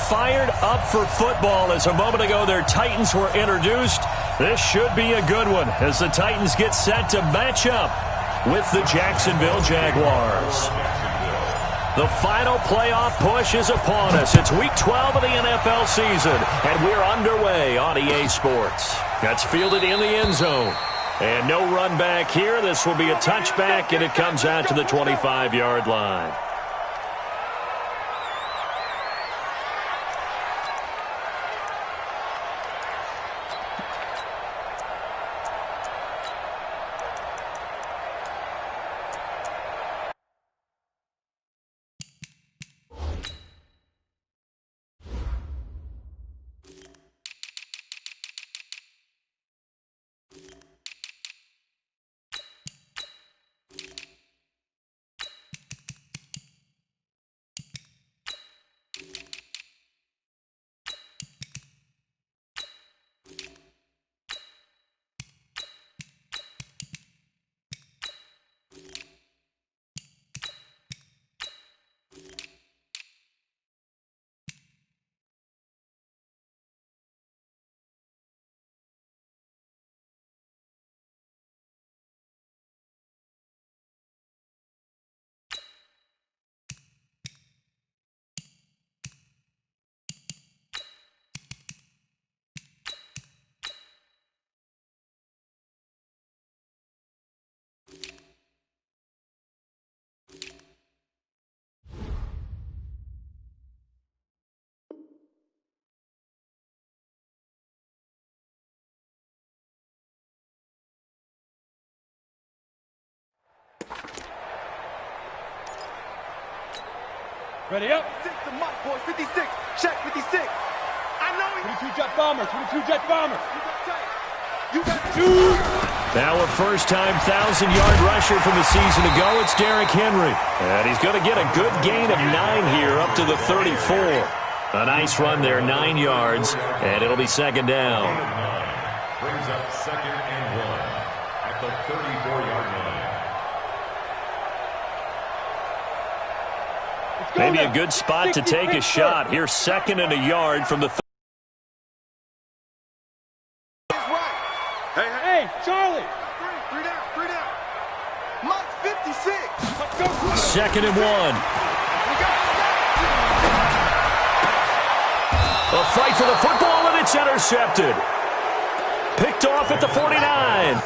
fired up for football as a moment ago their Titans were introduced. This should be a good one as the Titans get set to match up with the Jacksonville Jaguars. The final playoff push is upon us. It's Week 12 of the NFL season, and we're underway on EA Sports. That's fielded in the end zone. And no run back here. This will be a touchback, and it comes out to the 25-yard line. Ready up. 6 to Mike, boys. 56. Check 56. I know he. 22 jet bombers. 22 jet bombers. You got two. Now a first-time 1,000-yard rusher from the season ago. It's Derrick Henry. And he's going to get a good gain of 9 here up to the 34. A nice run there, 9 yards. And it'll be second down. Brings up 2nd and 1 at the 34-yard line. Maybe a good spot to take a shot. Here's 2nd and a yard from the Hey, Charlie. Three down. Mike 56. 2nd and 1. A fight for the football, and it's intercepted. Picked off at the 49.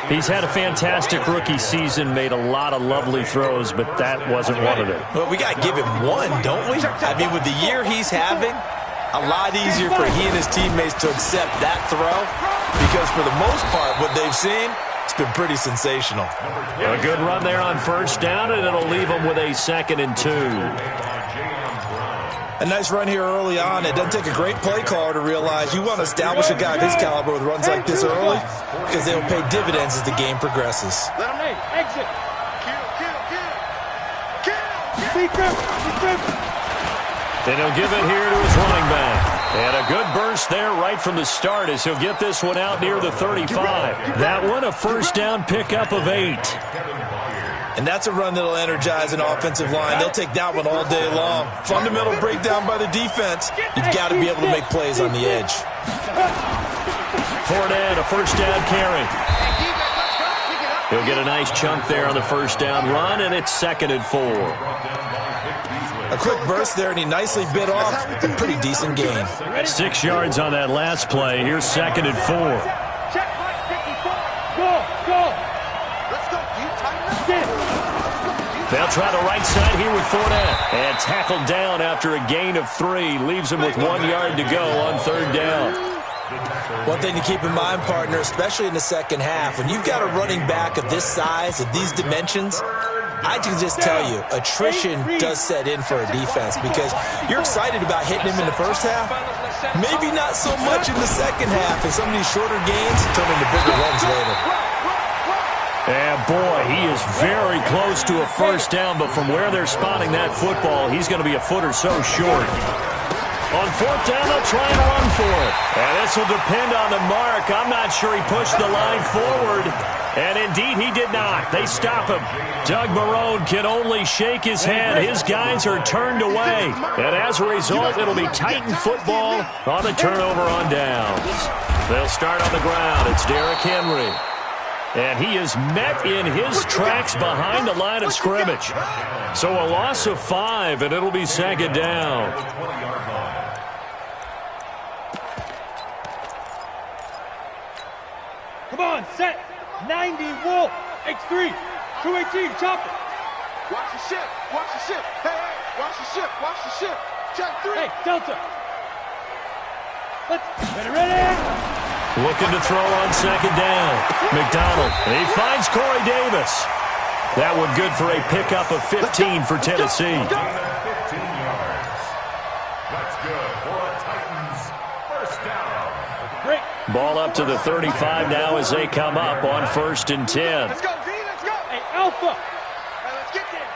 He's had a fantastic rookie season, made a lot of lovely throws, but that wasn't one of them. Well, we got to give him one, don't we? I mean, with the year he's having, a lot easier for he and his teammates to accept that throw because for the most part, what they've seen, it's been pretty sensational. A good run there on first down, and it'll leave him with a 2nd and 2. A nice run here early on. It doesn't take a great play caller to realize you want to establish a guy of his caliber with runs like this early because they will pay dividends as the game progresses. Let him exit. Kill. And he'll give it here to his running back. And a good burst there right from the start as he'll get this one out near the 35. That one a first down pickup of 8. And that's a run that will energize an offensive line. They'll take that one all day long. Fundamental breakdown by the defense. You've got to be able to make plays on the edge. Fournette, a first down carry. He'll get a nice chunk there on the first down run, and it's 2nd and 4. A quick burst there, and he nicely bit off a pretty decent gain. 6 yards on that last play. Here's 2nd and 4. Check Mike 54. Go. Let's go. You tighten up. They'll try the right side here with Fournette. And tackled down after a gain of 3. Leaves him with 1 yard to go on 3rd down. One thing to keep in mind, partner, especially in the second half, when you've got a running back of this size, of these dimensions, I can just tell you, attrition does set in for a defense because you're excited about hitting him in the first half. Maybe not so much in the second half, and some of these shorter gains turn into bigger runs later. And boy, he is very close to a first down, but from where they're spotting that football, he's going to be a foot or so short. On 4th down, they'll try and run for it. And this will depend on the mark. I'm not sure he pushed the line forward. And indeed, he did not. They stop him. Doug Marrone can only shake his head. His guys are turned away. And as a result, it'll be Titan football on the turnover on downs. They'll start on the ground. It's Derrick Henry. And he is met in his tracks behind the line of scrimmage. So a loss of 5, and it'll be second down. Come on, set. 90, Wolf. X3. 218, chop it. Watch the ship. Watch the ship. Hey, hey. Watch the ship. Watch the ship. Check 3. Hey, Delta. Let's get it ready. Looking to throw on second down. McDonald. And he finds Corey Davis. That one good for a pickup of 15 for Tennessee. 15 yards. That's good for a Titans first down. Great. Ball up to the 35 now as they come up on 1st and 10. Let's go, D. Let's go. Hey, Alpha. Hey, let's get there.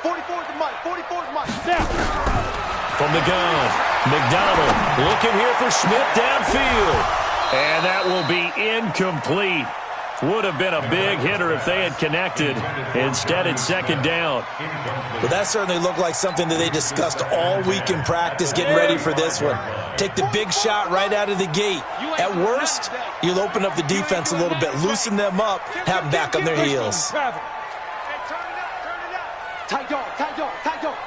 44 is the money. 44 is the money. Now. From the gun, McDonald looking here for Smith downfield. And that will be incomplete. Would have been a big hitter if they had connected. Instead, it's second down. Well, that certainly looked like something that they discussed all week in practice getting ready for this one. Take the big shot right out of the gate. At worst, you'll open up the defense a little bit, loosen them up, have them back on their heels. Hey, turn it up. Turn it up. Tight dog. Tight dog. Tight dog.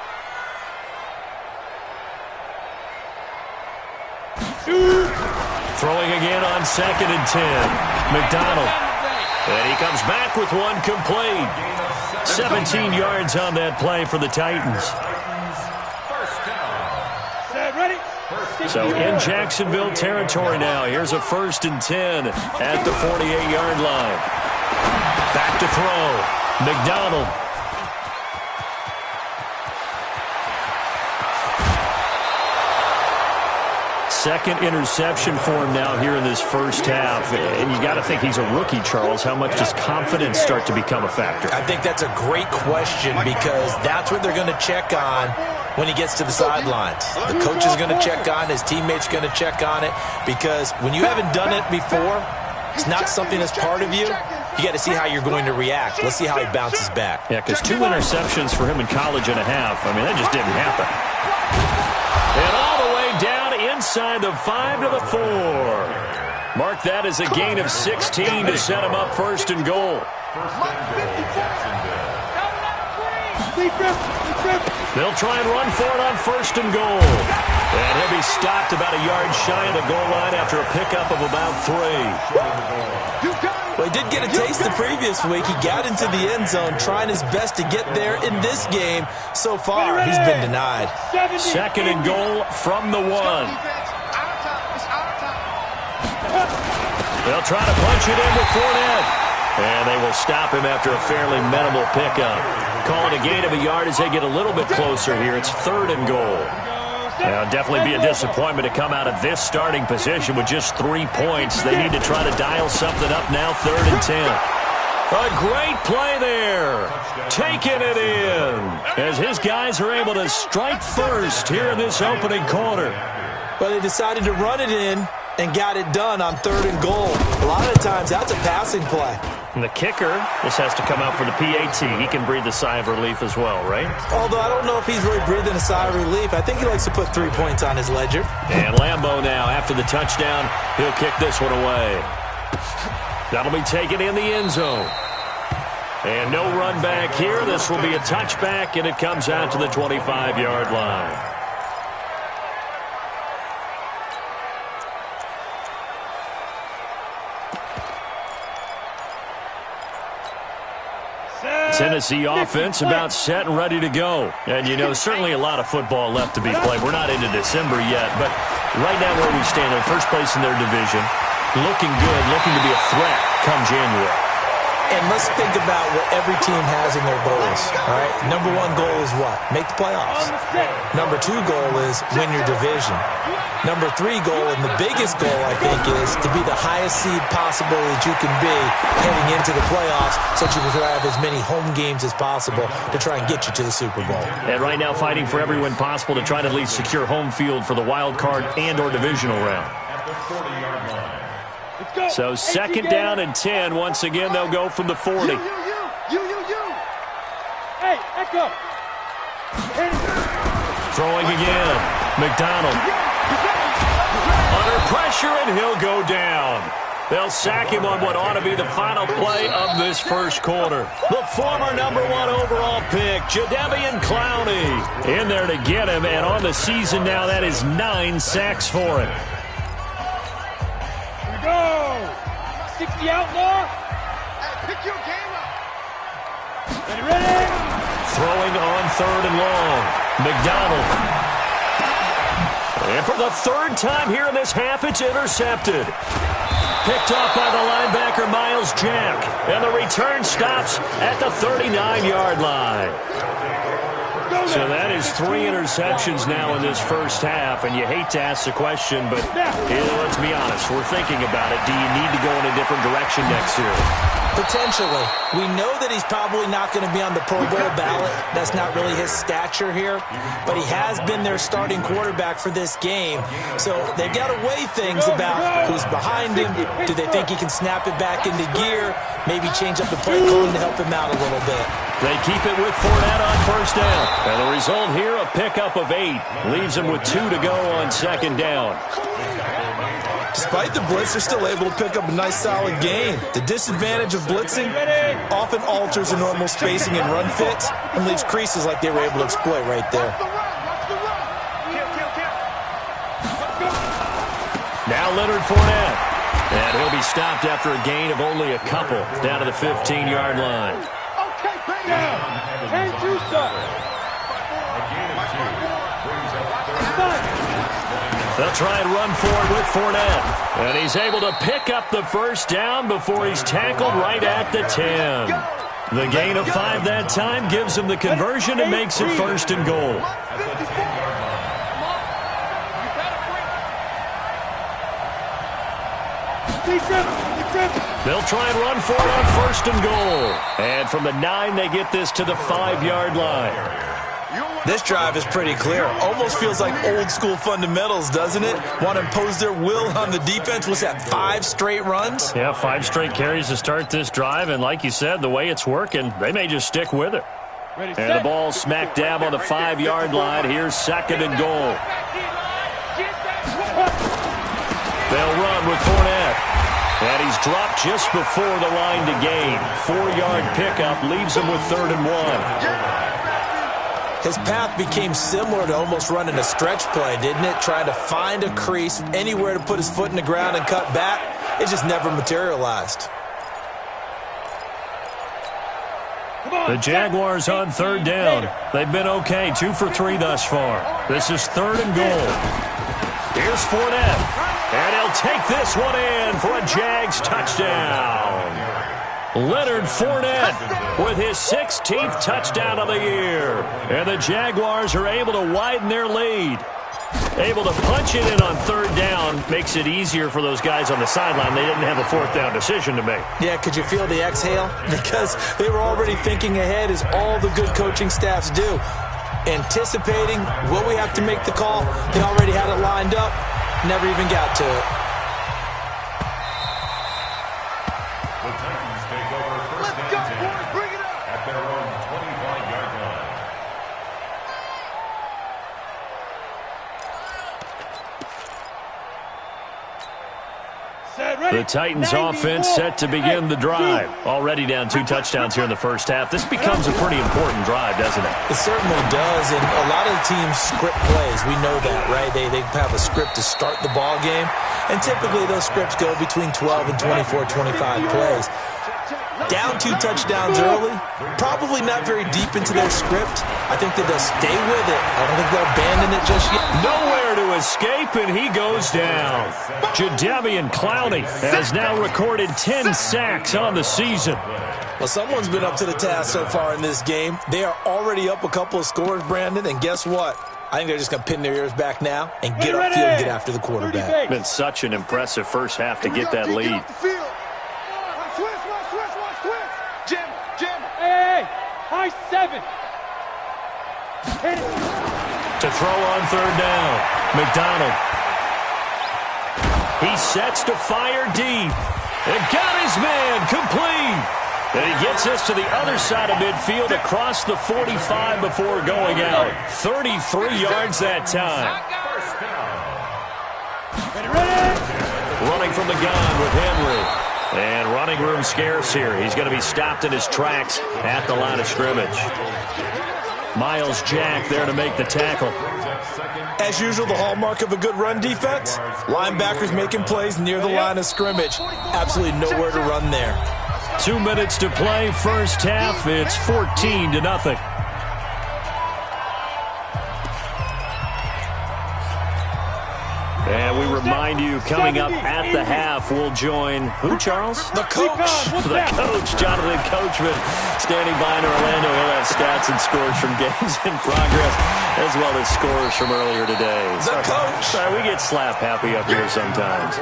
Throwing again on 2nd and 10. McDonald. And he comes back with one complete. 17 yards on that play for the Titans. Set, ready. So in Jacksonville territory now. Here's a 1st and 10 at the 48-yard line. Back to throw. McDonald. Second interception for him now here in this first half. And you got to think he's a rookie, Charles. How much does confidence start to become a factor? I think that's a great question because that's what they're going to check on when he gets to the sidelines. The coach is going to check on, his teammates going to check on it because when you haven't done it before, it's not something that's part of you. You got to see how you're going to react. Let's see how he bounces back. Yeah, because 2 interceptions for him in college and a half. I mean, that just didn't happen. And all the way down inside the 5 to the 4. Mark that as a gain of 16 to set him up 1st and goal. They'll try and run for it on 1st and goal. And he'll be stopped about a yard shy of the goal line after a pickup of about 3. Well, he did get a taste the previous week. He got into the end zone trying his best to get there in this game. So far, he's been denied. 2nd and goal from the 1. They'll try to punch it in with Fournette. And they will stop him after a fairly minimal pickup. Call it a gain of a yard as they get a little bit closer here. It's 3rd and goal. Now, definitely be a disappointment to come out of this starting position with just 3 points. They need to try to dial something up now, 3rd and 10. A great play there. Taking it in as his guys are able to strike first here in this opening quarter. Well, they decided to run it in and got it done on 3rd and goal. A lot of the times, that's a passing play. And the kicker, this has to come out for the PAT. He can breathe a sigh of relief as well, right? Although I don't know if he's really breathing a sigh of relief. I think he likes to put 3 points on his ledger. And Lambeau now, after the touchdown, he'll kick this one away. That'll be taken in the end zone. And no run back here. This will be a touchback, and it comes out to the 25-yard line. Tennessee offense about set and ready to go. And, you know, certainly a lot of football left to be played. We're not into December yet, but right now where we stand in first place in their division, looking good, looking to be a threat come January. And let's think about what every team has in their goals, all right? Number 1 goal is what? Make the playoffs. Number 2 goal is win your division. Number 3 goal, and the biggest goal, I think, is to be the highest seed possible that you can be heading into the playoffs so that you can have as many home games as possible to try and get you to the Super Bowl. And right now fighting for every win possible to try to at least secure home field for the wild card and or divisional round. At the 40-yard line. Let's go. So second down and 10. Once again, they'll go from the 40. You. Hey, echo. Throwing again. McDonald. Under pressure, and he'll go down. They'll sack him on what ought to be the final play of this first quarter. The former #1 overall pick, Jadeveon Clowney, in there to get him, and on the season now, that is 9 sacks for him. Here we go. 60 outlaw. Hey, pick your game up. Ready? Throwing on 3rd and long. McDonald. And for the 3rd time here in this half, it's intercepted. Picked off by the linebacker, Miles Jack. And the return stops at the 39-yard line. So that is 3 interceptions now in this first half. And you hate to ask the question, but let's be honest. We're thinking about it. Do you need to go in a different direction next year? Potentially. We know that he's probably not going to be on the Pro Bowl ballot. That's not really his stature here. But he has been their starting quarterback for this game. So they've got to weigh things about who's behind him. Do they think he can snap it back into gear? Maybe change up the play calling to help him out a little bit. They keep it with Fournette on 1st down. And the result here, a pickup of 8. Leaves him with 2 to go on 2nd down. Despite the blitz, they're still able to pick up a nice, solid gain. The disadvantage of blitzing often alters the normal spacing and run fits and leaves creases like they were able to exploit right there. Now Leonard Fournette. And he'll be stopped after a gain of only a couple down to the 15-yard line. Down. 10-2, sir. They'll try and run forward with Fournette. And he's able to pick up the 1st down before he's tackled right at the 10. The gain of 5 that time gives him the conversion and makes it 1st and goal. They'll try and run for it on 1st and goal. And from the 9, they get this to the 5-yard line. This drive is pretty clear. Almost feels like old-school fundamentals, doesn't it? Want to impose their will on the defense. What's that, 5 straight runs? Yeah, 5 straight carries to start this drive. And like you said, the way it's working, they may just stick with it. And the ball smack dab on the 5-yard line. Here's 2nd and goal. They'll run with Fournette. And he's dropped just before the line to gain. 4-yard pickup leaves him with 3rd and 1. His path became similar to almost running a stretch play, didn't it? Trying to find a crease, anywhere to put his foot in the ground and cut back. It just never materialized. The Jaguars on 3rd down. They've been okay, 2 for 3 thus far. This is 3rd and goal. Here's Fournette. And he'll take this one in for a Jags touchdown. Leonard Fournette with his 16th touchdown of the year. And the Jaguars are able to widen their lead. Able to punch it in on 3rd down makes it easier for those guys on the sideline. They didn't have a 4th down decision to make. Yeah, could you feel the exhale? Because they were already thinking ahead, as all the good coaching staffs do. Anticipating, will we have to make the call? They already had it lined up. Never even got to it. The Titans take over 1st and 10 at their own 25-yard line. The Titans offense set to begin the drive. Already down 2 touchdowns here in the first half. This becomes a pretty important drive, doesn't it? It certainly does, and a lot of the teams script plays. We know that, right? They have a script to start the ball game, and typically those scripts go between 12 and 24, 25 plays. Down 2 touchdowns early, probably not very deep into their script. I think that they'll stay with it. I don't think they'll abandon it just yet. Nowhere to escape, and he goes down. Jadeveon Clowney has now recorded 10 sacks on the season. Well, someone's been up to the task so far in this game. They are already up a couple of scores, Brandon, and guess what? I think they're just going to pin their ears back now and get upfield and get after the quarterback. Been such an impressive first half to get that lead. Hey, high 7. Hit it. To throw on 3rd down, McDonald. He sets to fire deep. And got his man complete. And he gets this to the other side of midfield across the 45 before going out. 33 yards that time. Running from the gun with Henry. And running room scarce here. He's going to be stopped in his tracks at the line of scrimmage. Miles Jack there to make the tackle. As usual, the hallmark of a good run defense, linebackers making plays near the line of scrimmage. Absolutely nowhere to run there. 2 minutes to play, first half. It's 14-0. And we remind you, coming up at the half, we'll join who, Charles? The coach. The coach, Jonathan Coachman, standing by in Orlando. He'll have stats and scores from games in progress, as well as scores from earlier today. The coach. Sorry, we get slap happy up here sometimes.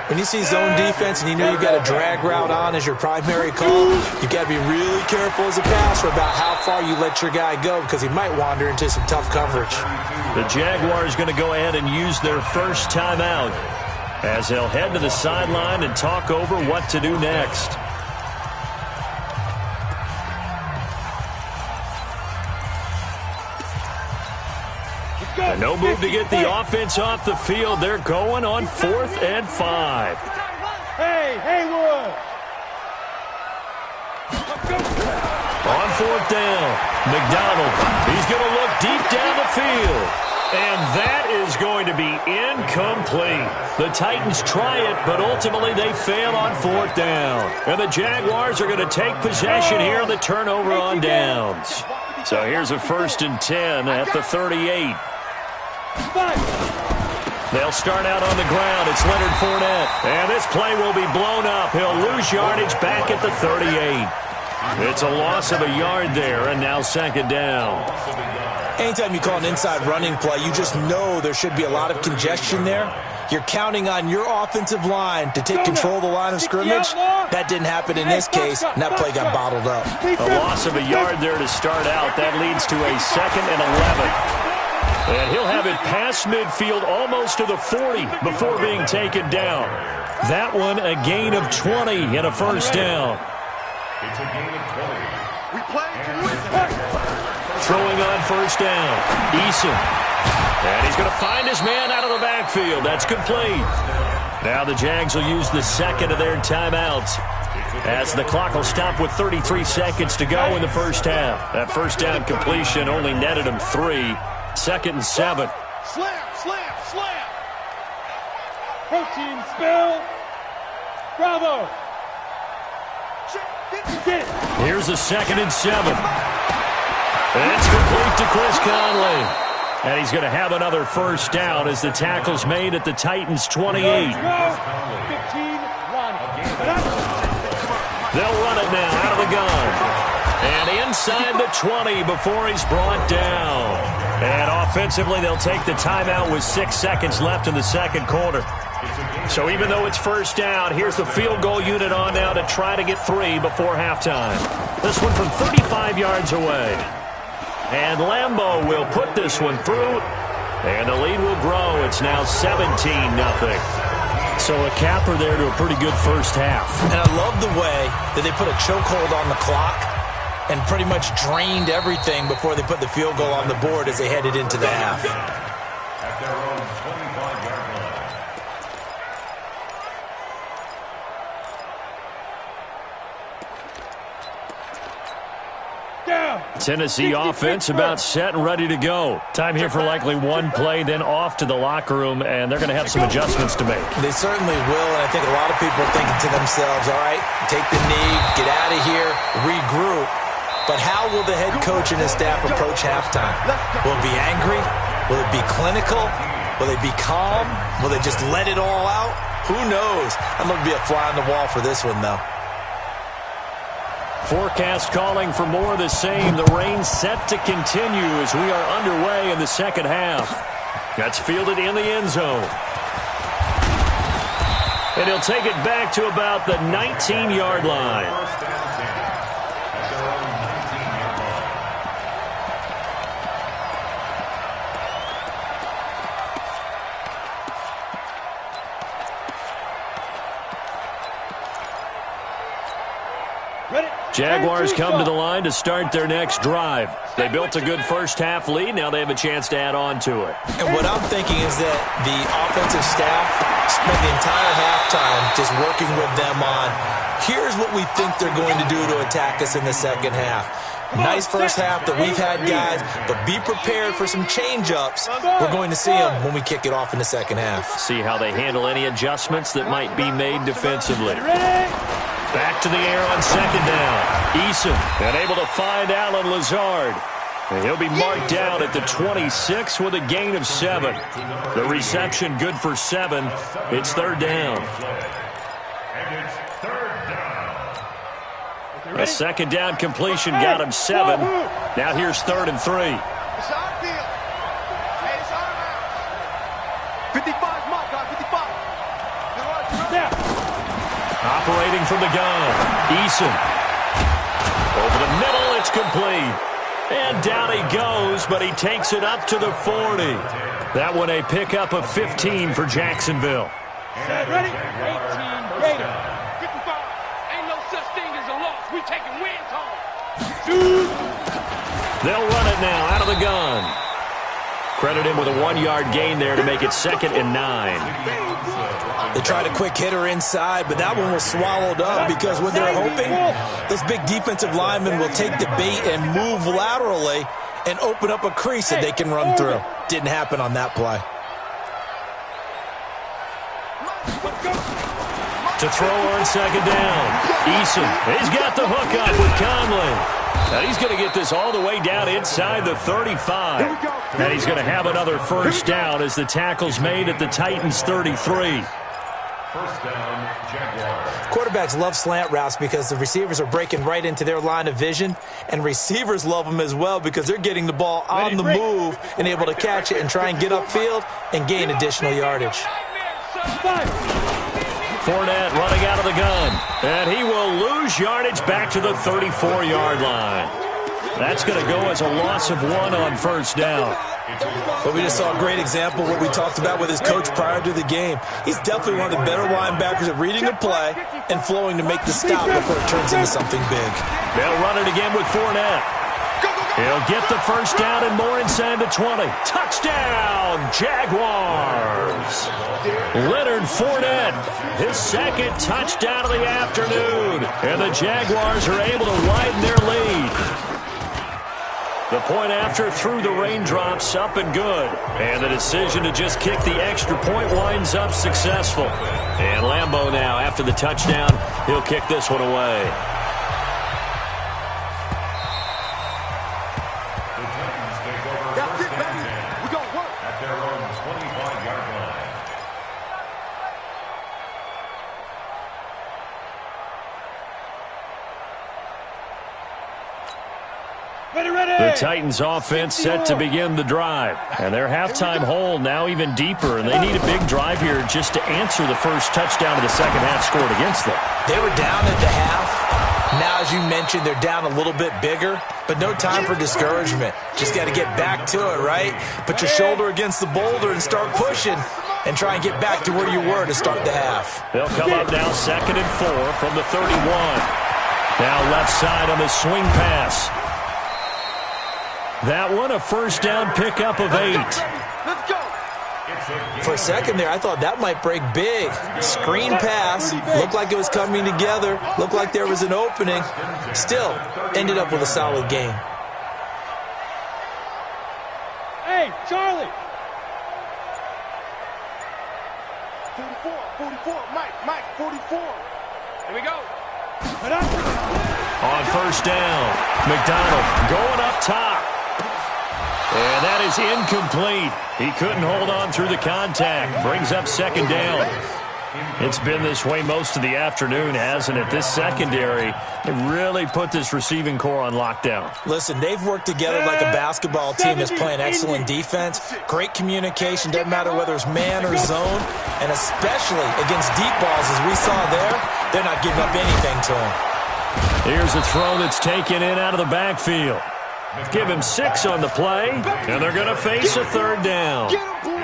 When you see zone defense and you know you've got a drag route on as your primary call, you've got to be really careful as a passer about how far you let your guy go because he might wander into some tough coverage. The Jaguars going to go ahead and use their first timeout as they'll head to the sideline and talk over what to do next. And no move to get the offense off the field. They're going on 4th and 5. Hey, Haywood! On 4th down, McDonald. He's going to look deep down the field. And that is going to be incomplete. The Titans try it, but ultimately they fail on 4th down. And the Jaguars are going to take possession here on the turnover on downs. So here's a 1st and 10 at the 38. They'll start out on the ground. It's Leonard Fournette. And this play will be blown up. He'll lose yardage back at the 38. It's a loss of a yard there, and now 2nd down. Anytime you call an inside running play, you just know there should be a lot of congestion there. You're counting on your offensive line to take control of the line of scrimmage. That didn't happen in this case, and that play got bottled up. A loss of a yard there to start out. That leads to a 2nd and 11. And he'll have it past midfield almost to the 40 before being taken down. That one a gain of 20 and a 1st down. It's a gain of 20. We play to win. Throwing on 1st down. Eason. And he's going to find his man out of the backfield. That's complete. Now the Jags will use the 2nd of their timeouts as the clock will stop with 33 seconds to go in the first half. That 1st down completion only netted him 3. 2nd and 7. Slam, slam, slam. Protein spill. Bravo. Here's a 2nd and 7. And it's complete to Chris Conley. And he's going to have another 1st down as the tackle's made at the Titans' 28. They'll run it now out of the gun. And inside the 20 before he's brought down. And offensively, they'll take the timeout with 6 seconds left in the 2nd quarter. So even though it's 1st down, here's the field goal unit on now to try to get 3 before halftime. This one from 35 yards away. And Lambeau will put this one through. And the lead will grow. It's now 17-0. So a capper there to a pretty good first half. And I love the way that they put a chokehold on the clock and pretty much drained everything before they put the field goal on the board as they headed into the half. At their own 25-yard line. Tennessee offense about set and ready to go. Time here for likely one play, then off to the locker room, and they're going to have some adjustments to make. They certainly will, and I think a lot of people are thinking to themselves, all right, take the knee, get out of here, regroup. But how will the head coach and his staff approach halftime? Will it be angry? Will it be clinical? Will they be calm? Will they just let it all out? Who knows? I'd love to be a fly on the wall for this one, though. Forecast calling for more of the same. The rain set to continue as we are underway in the second half. That's fielded in the end zone. And he'll take it back to about the 19-yard line. Jaguars come to the line to start their next drive. They built a good first-half lead. Now they have a chance to add on to it. And what I'm thinking is that the offensive staff spent the entire halftime just working with them on, here's what we think they're going to do to attack us in the second half. Nice first half that we've had, guys, but be prepared for some change-ups. We're going to see them when we kick it off in the second half. See how they handle any adjustments that might be made defensively. Back to the air on second down. Eason unable to find Alan Lazard. And he'll be marked down at the 26 with a gain of 7. The reception good for 7. It's third down. A second down completion got him 7. Now here's 3rd and 3. It's our field. Hey, it's our house. 55 mark, guys, 55. Operating from the gun. Eason. Over the middle, it's complete. And down he goes, but he takes it up to the 40. That one a pickup of 15 for Jacksonville. Ready? 18, ready. 55. Ain't no such thing as a loss. We taking wins home. They'll run it now out of the gun. Credit him with a 1-yard gain there to make it 2nd and 9. They tried a quick hitter inside, but that one was swallowed up because when they're hoping, this big defensive lineman will take the bait and move laterally and open up a crease that they can run through. Didn't happen on that play. To throw on second down. Eason, he's got the hook up with Conley. Now he's going to get this all the way down inside the 35. And he's going to have another first down as the tackle's made at the Titans' 33. First down, Jaguars. Quarterbacks love slant routes because the receivers are breaking right into their line of vision, and receivers love them as well because they're getting the ball on the move and able to catch it and try and get upfield and gain additional yardage. Fournette running out of the gun, and he will lose yardage back to the 34-yard line. That's going to go as a loss of 1 on first down. But we just saw a great example of what we talked about with his coach prior to the game. He's definitely one of the better linebackers at reading a play and flowing to make the stop before it turns into something big. They'll run it again with Fournette. He'll get the first down and more inside the 20. Touchdown, Jaguars! Leonard Fournette, his 2nd touchdown of the afternoon. And the Jaguars are able to widen their lead. The point after through the raindrops up and good. And the decision to just kick the extra point winds up successful. And Lambeau now, after the touchdown, he'll kick this one away. That's it, baby. We're going to work. At their own 25-yard line. The Titans offense set to begin the drive. And their halftime hole now even deeper. And they need a big drive here just to answer the first touchdown of the second half scored against them. They were down at the half. Now, as you mentioned, they're down a little bit bigger, but no time for discouragement. Just got to get back to it, right? Put your shoulder against the boulder and start pushing and try and get back to where you were to start the half. They'll come up now 2nd and 4 from the 31. Now left side on the swing pass. That one a first down pickup of 8. Let's go. For a second there, I thought that might break big. Screen pass. Looked like it was coming together. Looked like there was an opening. Still, ended up with a solid game. Hey, Charlie. 44, Mike, 44. Here we go. On first down, McDonald going up top. And that is incomplete. He couldn't hold on through the contact. Brings up second down. It's been this way most of the afternoon, hasn't it? This secondary, they really put this receiving core on lockdown. Listen, they've worked together like a basketball team that's playing excellent defense. Great communication, doesn't matter whether it's man or zone. And especially against deep balls, as we saw there, they're not giving up anything to them. Here's a throw that's taken in out of the backfield. Give him 6 on the play, and they're going to face a third down.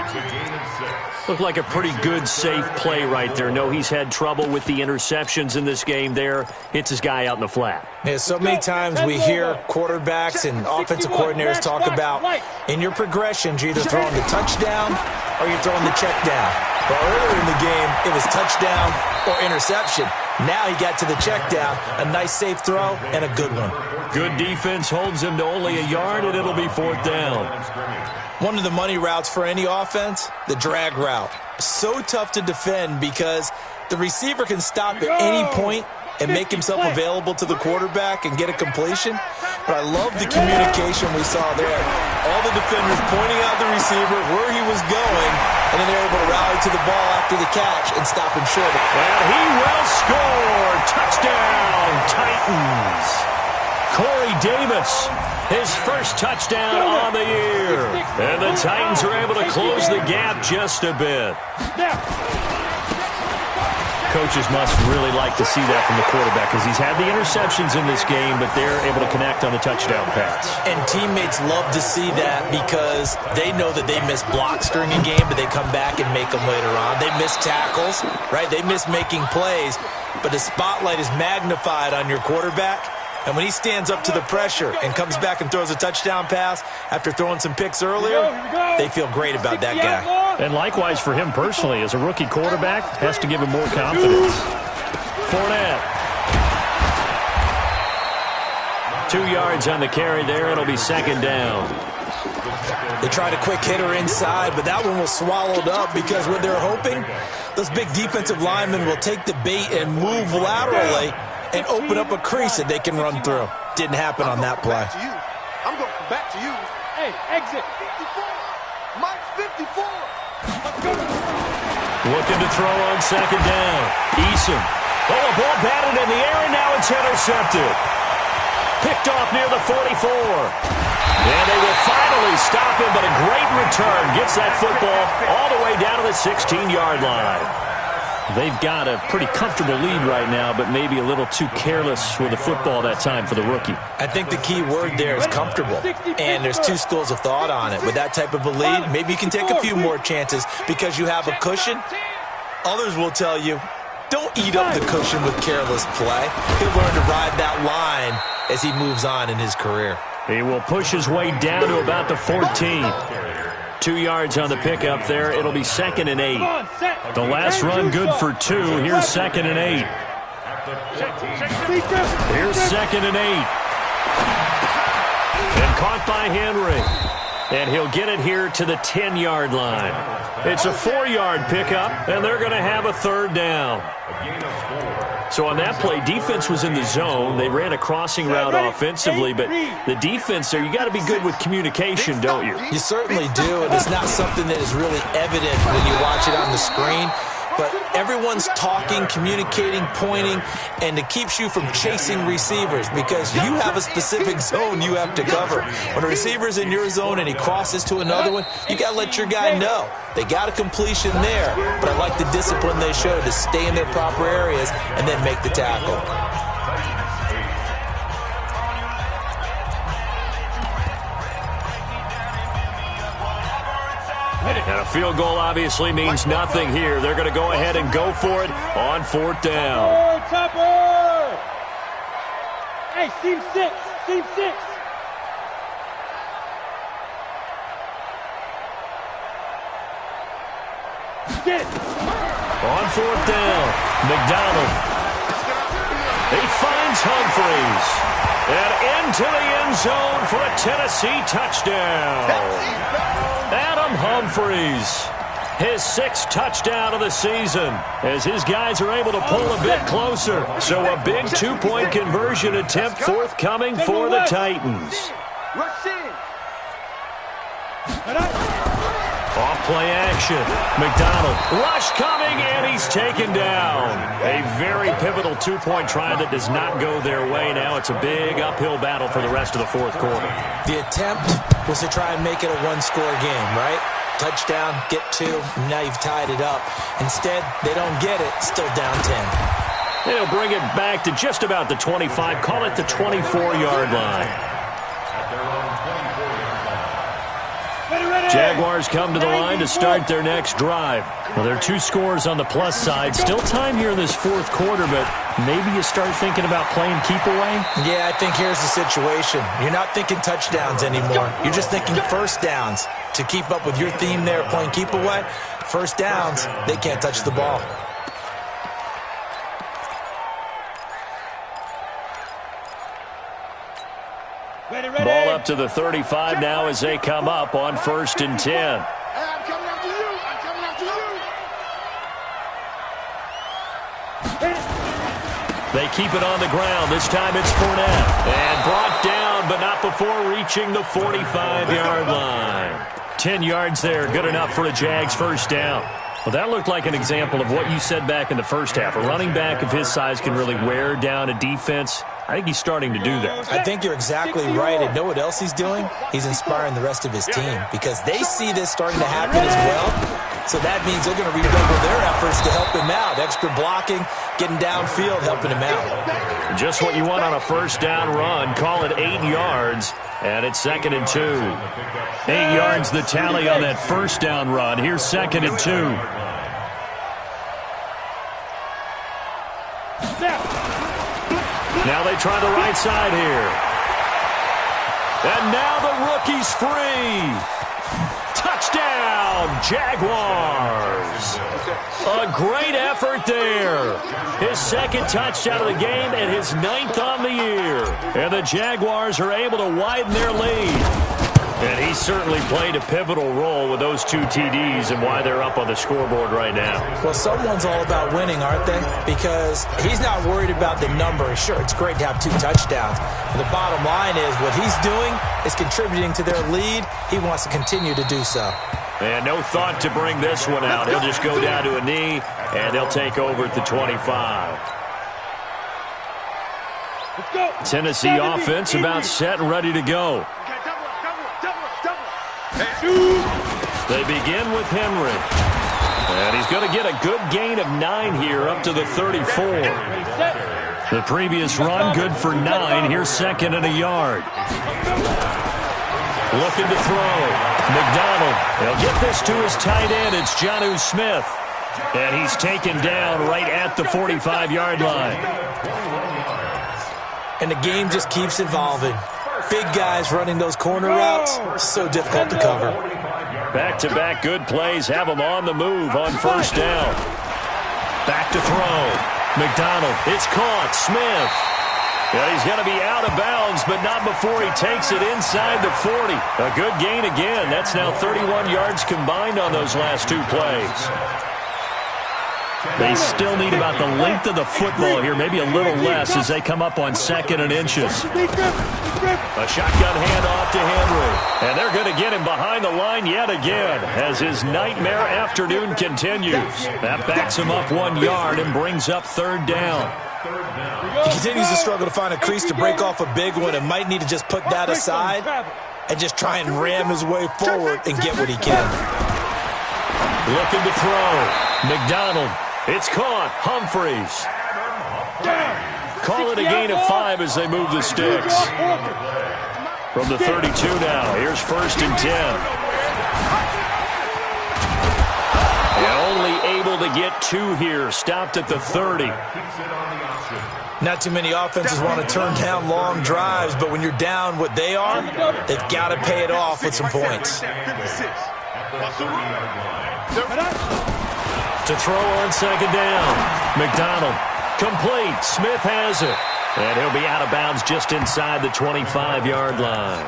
It's a gain of 6. Looked like a pretty good, safe play right there. No, he's had trouble with the interceptions in this game there. Hits his guy out in the flat. Yeah, so many times we hear quarterbacks and offensive coordinators talk about in your progressions, you're either throwing the touchdown or you're throwing the check down. But earlier in the game, it was touchdown or interception. Now he got to the check down, a nice safe throw, and a good one. Good defense holds him to only a yard, and it'll be 4th down. One of the money routes for any offense, the drag route. So tough to defend because the receiver can stop at any point and make himself available to the quarterback and get a completion. But I love the communication we saw there. All the defenders pointing out the receiver, where he was going, and then they're able to rally to the ball after the catch and stop him short. And he will score. Touchdown, Titans. Corey Davis, his first touchdown on the year. And the Titans are able to close the gap just a bit. Coaches must really like to see that from the quarterback because he's had the interceptions in this game, but they're able to connect on the touchdown pass. And teammates love to see that because they know that they miss blocks during a game, but they come back and make them later on. They miss tackles, right? They miss making plays, but the spotlight is magnified on your quarterback. And when he stands up to the pressure and comes back and throws a touchdown pass after throwing some picks earlier, they feel great about that guy. And likewise for him personally, as a rookie quarterback, has to give him more confidence. Fournette. 2 yards on the carry there. It'll be 2nd down. They tried a quick hitter inside, but that one was swallowed up because what they're hoping, those big defensive linemen will take the bait and move laterally and open up a crease that they can run through. Didn't happen on that play. I'm going to come back to you. Hey, exit. 54. Mike 54. Looking to throw on 2nd down. Eason. Oh, a ball batted in the air, and now it's intercepted. Picked off near the 44. And they will finally stop him, but a great return. Gets that football all the way down to the 16-yard line. They've got a pretty comfortable lead right now, but maybe a little too careless with the football that time for the rookie. I think the key word there is comfortable, and there's 2 schools of thought on it. With that type of a lead, maybe you can take a few more chances because you have a cushion. Others will tell you, don't eat up the cushion with careless play. He'll learn to ride that line as he moves on in his career. He will push his way down to about the 14. 2 yards on the pickup there. It'll be 2nd and 8. The last run good for 2. Here's 2nd and 8. Here's 2nd and 8. And caught by Henry. And he'll get it here to the 10-yard line. It's a 4-yard pickup, and they're going to have a 3rd down. So on that play, defense was in the zone. They ran a crossing route offensively, but the defense there, you got to be good with communication, don't you? You certainly do, and it's not something that is really evident when you watch it on the screen. But everyone's talking, communicating, pointing, and it keeps you from chasing receivers because you have a specific zone you have to cover. When a receiver's in your zone and he crosses to another one, you got to let your guy know. They got a completion there, but I like the discipline they showed to stay in their proper areas and then make the tackle. And a field goal obviously means nothing here. They're going to go ahead and go for it on 4th down. Topper! Hey, seam 6. Seam 6. Get it. On 4th down, McDonald. He finds Humphreys. And into the end zone for a Tennessee touchdown. Adam Humphreys, his 6th touchdown of the season, as his guys are able to pull a bit closer. So a big 2-point conversion attempt forthcoming for the Titans. Off play action. McDonald, rush coming, and he's taken down. A very pivotal 2-point try that does not go their way. Now it's a big uphill battle for the rest of the 4th quarter. The attempt was to try and make it a 1-score game, right? Touchdown, get 2, now you've tied it up. Instead, they don't get it, still down 10. They'll bring it back to just about the 25, call it the 24-yard line. Jaguars come to the line to start their next drive. Well, there are 2 scores on the plus side. Still time here in this fourth quarter, but maybe you start thinking about playing keep away? Yeah, I think here's the situation. You're not thinking touchdowns anymore. You're just thinking first downs. To keep up with your theme there, playing keep away, first downs, they can't touch the ball. Ball up to the 35 now as they come up on 1st and 10. I'm coming after you. I'm coming after you. They keep it on the ground. This time it's Fournette. And brought down, but not before reaching the 45-yard line. 10 yards there, good enough for a Jags first down. Well, that looked like an example of what you said back in the first half. A running back of his size can really wear down a defense. I think he's starting to do that. I think you're exactly right. And know what else he's doing? He's inspiring the rest of his team because they see this starting to happen as well. So that means they're going to redouble their efforts to help him out. Extra blocking, getting downfield, helping him out. Just what you want on a first down run. Call it 8 yards, and it's 2nd and 2. 8 yards the tally on that first down run. Here's 2nd and 2. Now they try the right side here. And now the rookie's free. Touchdown, Jaguars. A great effort there. His 2nd touchdown of the game and his 9th on the year. And the Jaguars are able to widen their lead. And he certainly played a pivotal role with those 2 TDs and why they're up on the scoreboard right now. Well, someone's all about winning, aren't they? Because he's not worried about the number. Sure, it's great to have 2 touchdowns. But the bottom line is what he's doing is contributing to their lead. He wants to continue to do so. And no thought to bring this one out. He'll just go down to a knee, and they'll take over at the 25. Tennessee offense about set and ready to go. They begin with Henry. And he's going to get a good gain of 9 here up to the 34. The previous run good for 9. Here's 2nd and a yard. Looking to throw. McDonald. He'll get this to his tight end. It's Jonnu Smith. And he's taken down right at the 45-yard line. And the game just keeps evolving. Big guys running those corner routes, so difficult to cover. Back-to-back good plays have him on the move on first down. Back to throw. McDonald, it's caught. Smith. And he's going to be out of bounds, but not before he takes it inside the 40. A good gain again. That's now 31 yards combined on those last 2 plays. They still need about the length of the football here, maybe a little less as they come up on 2nd and inches. A shotgun handoff to Henry. And they're going to get him behind the line yet again as his nightmare afternoon continues. That backs him up 1 yard and brings up 3rd down. He continues to struggle to find a crease to break off a big one and might need to just put that aside and just try and ram his way forward and get what he can. Looking to throw. McDonald. It's caught. Humphreys. Call it a gain of 5 as they move the sticks. From the 32 now. Here's 1st and 10. And only able to get 2 here. Stopped at the 30. Not too many offenses want to turn down long drives, but when you're down what they are, they've got to pay it off with some points. To throw on 2nd down. McDonald. Complete. Smith has it. And he'll be out of bounds just inside the 25-yard line.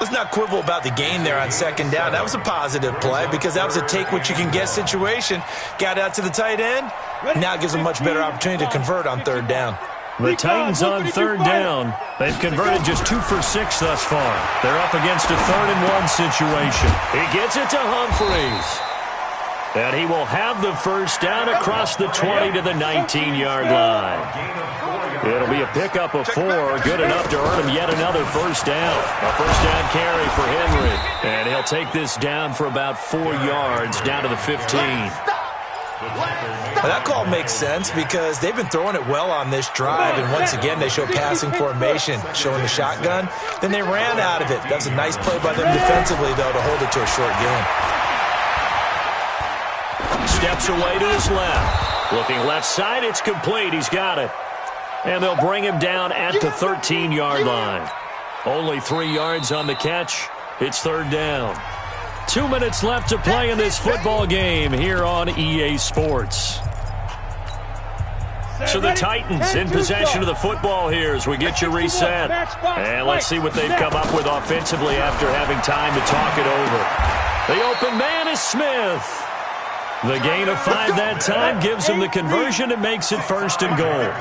Let's not quibble about the gain there on 2nd down. That was a positive play because that was a take-what-you-can-get situation. Got out to the tight end. Now it gives them a much better opportunity to convert on 3rd down. The Titans on 3rd down. They've converted just 2 for 6 thus far. They're up against a 3rd and 1 situation. He gets it to Humphreys. And he will have the first down across the 20 to the 19-yard line. It'll be a pickup of 4, good enough to earn him yet another first down. A first down carry for Henry. And he'll take this down for about 4 yards down to the 15. That call makes sense because they've been throwing it well on this drive, and once again they show passing formation, showing the shotgun. Then they ran out of it. That's a nice play by them defensively, though, to hold it to a short gain. Steps away to his left. Looking left side, it's complete. He's got it. And they'll bring him down at the 13-yard line. Only 3 yards on the catch. It's third down. 2 minutes left to play in this football game here on EA Sports. So the Titans in possession of the football here as we get you reset. And let's see what they've come up with offensively after having time to talk it over. The open man is Smith. The gain of 5 that time gives him the conversion and makes it first and goal.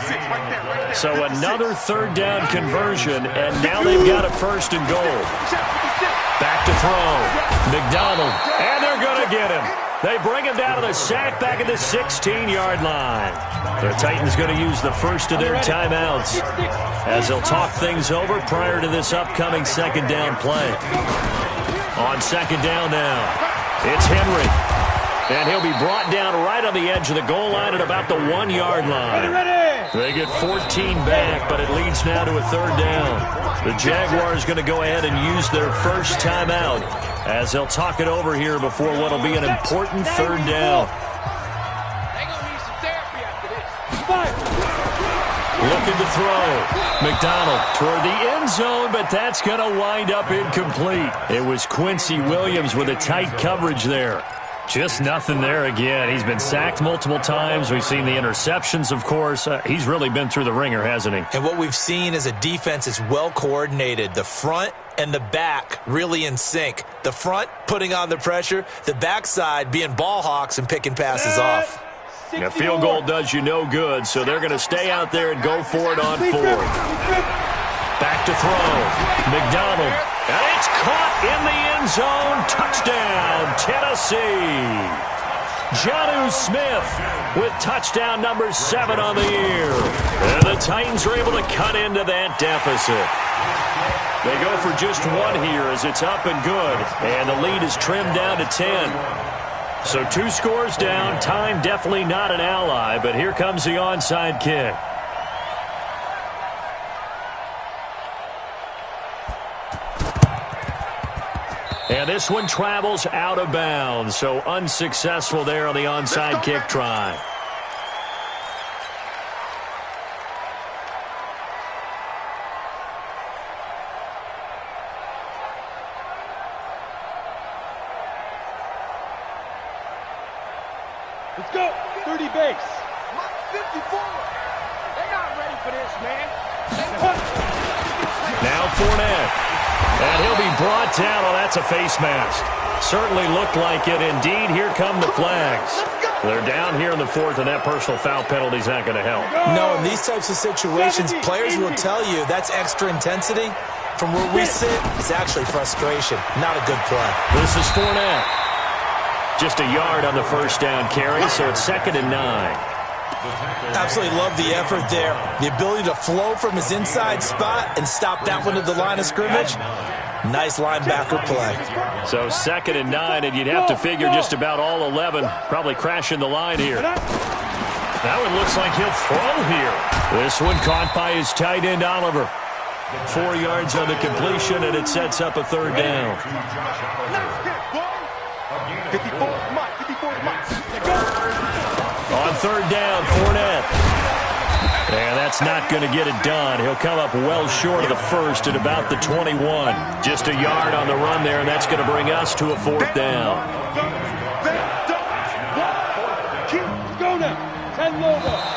So another third down conversion, and now they've got a first and goal. Back to throw. McDonald, and they're going to get him. They bring him down to the sack back at the 16-yard line. The Titans going to use the first of their timeouts as they'll talk things over prior to this upcoming second down play. On second down now, it's Henry. And he'll be brought down right on the edge of the goal line at about the 1-yard line. They get 14 back, but it leads now to a third down. The Jaguars going to go ahead and use their first timeout as they'll talk it over here before what will be an important third down. Looking to throw. McDonald toward the end zone, but that's going to wind up incomplete. It was Quincy Williams with a tight coverage there. Just nothing there again. He's been sacked multiple times. We've seen the interceptions, of course. He's really been through the ringer, hasn't he? And what we've seen is a defense that's well coordinated. The front and the back really in sync. The front putting on the pressure, the backside being ball hawks and picking passes off. A field goal does you no good, so they're going to stay out there and go for it on 4th. Back to throw. McDonald. And it's caught in the end zone. Touchdown, Tennessee. Jonnu Smith with touchdown number 7 on the year. And the Titans are able to cut into that deficit. They go for just 1 here as it's up and good. And the lead is trimmed down to 10. So 2 scores down. Time definitely not an ally, but here comes the onside kick. And this one travels out of bounds, so unsuccessful there on the onside kick try. Let's go. 30 base. 54. They not ready for this, man. Now Fournette. And he'll be brought down. Oh, that's a face mask. Certainly looked like it. Indeed, here come the flags. They're down here in the 4th, and that personal foul penalty is not going to help. No, in these types of situations, players will tell you that's extra intensity. From where we sit, it's actually frustration. Not a good play. This is Fournette. Just a yard on the first down carry, so it's 2nd and 9. Absolutely love the effort there. The ability to flow from his inside spot and stop that one at the line of scrimmage. Nice linebacker play. So 2nd and 9, and you'd have to figure just about all 11 probably crashing the line here. That one looks like he'll throw here. This one caught by his tight end, Oliver. 4 yards on the completion, and it sets up a third down. 54 is mine. On third down, Fournette. And that's not going to get it done. He'll come up well short of the first at about the 21. Just a yard on the run there, and that's going to bring us to a 4th down. Go now. 10 logo.